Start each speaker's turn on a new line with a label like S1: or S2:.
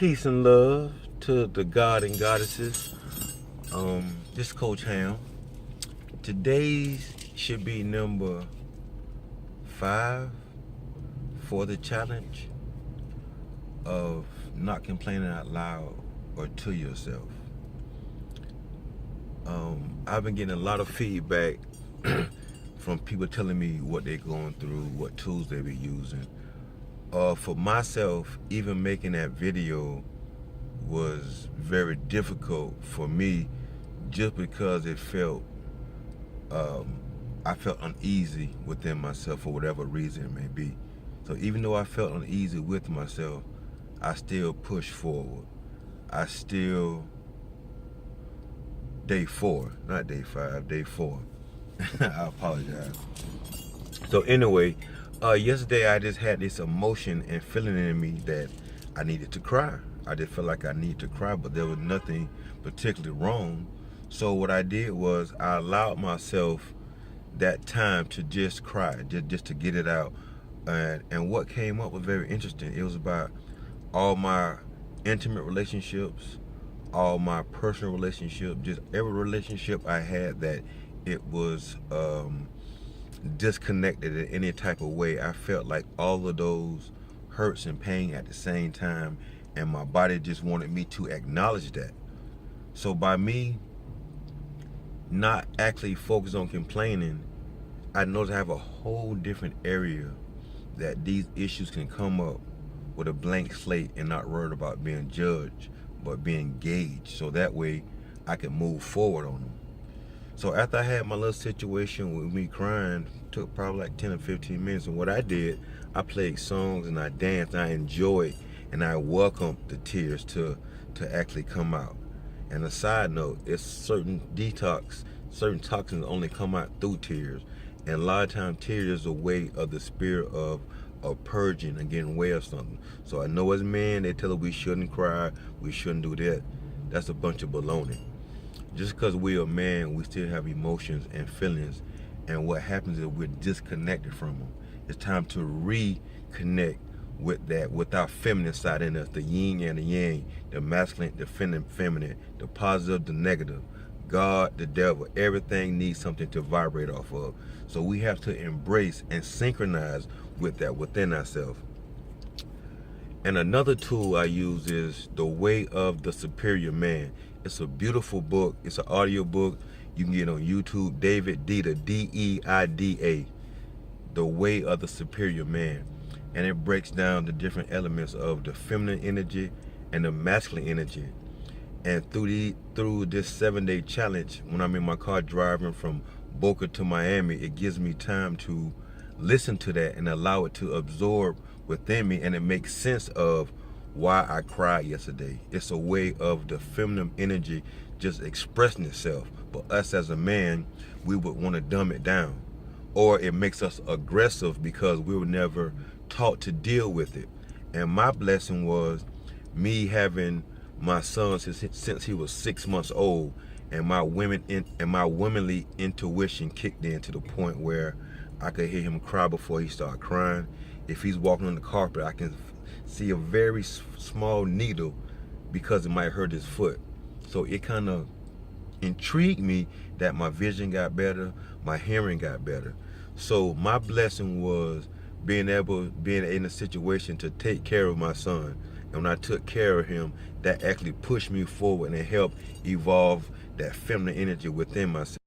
S1: Peace and love to the God and goddesses. This is Coach Hamm. Today's should be number 5 for the challenge of not complaining out loud or to yourself. I've been getting a lot of feedback from people telling me what they're going through, what tools they be using. For myself, even making that video was very difficult for me just because it felt, I felt uneasy within myself for whatever reason it may be. So even though I felt uneasy with myself, I still pushed forward. I still, day 4, not day 5, day 4. I apologize. So anyway, yesterday I just had this emotion and feeling in me that I needed to cry. I just felt like I needed to cry, but there was nothing particularly wrong. So what I did was I allowed myself that time to just cry, just to get it out. And what came up was very interesting. It was about all my intimate relationships, all my personal relationships, just every relationship I had that it was disconnected in any type of way. I felt like all of those hurts and pain at the same time, and my body just wanted me to acknowledge that. So by me not actually focused on complaining, I noticed I have a whole different area that these issues can come up with a blank slate and not worried about being judged, but being gauged, so that way I can move forward on them. So after I had my little situation with me crying, took probably like 10 or 15 minutes, and what I did, I played songs and I danced, and I enjoyed, and I welcomed the tears to actually come out. And a side note, it's certain toxins only come out through tears. And a lot of times tears is a way of the spirit of purging and getting away of something. So I know as men, they tell us we shouldn't cry, we shouldn't do that. That's a bunch of baloney. Just because we're a man, we still have emotions and feelings. And what happens is we're disconnected from them. It's time to reconnect with that, with our feminine side in us, the yin and the yang, the masculine, the feminine, the positive, the negative, God, the devil. Everything needs something to vibrate off of. So we have to embrace and synchronize with that within ourselves. And another tool I use is The Way of the Superior Man. It's a beautiful book. It's an audio book. You can get it on YouTube. David Deida, D-E-I-D-A, The Way of the Superior Man. And it breaks down the different elements of the feminine energy and the masculine energy. And through this 7-day challenge, when I'm in my car driving from Boca to Miami, it gives me time to listen to that and allow it to absorb within me, and it makes sense of why I cried yesterday. It's a way of the feminine energy just expressing itself. But us as a man, we would want to dumb it down. Or it makes us aggressive because we were never taught to deal with it. And my blessing was me having my son since he was 6 months old, and my womanly intuition kicked in to the point where I could hear him cry before he started crying. If he's walking on the carpet, I can see a very small needle because it might hurt his foot. So it kind of intrigued me that my vision got better, my hearing got better. So my blessing was being in a situation to take care of my son. And when I took care of him, that actually pushed me forward and it helped evolve that feminine energy within myself.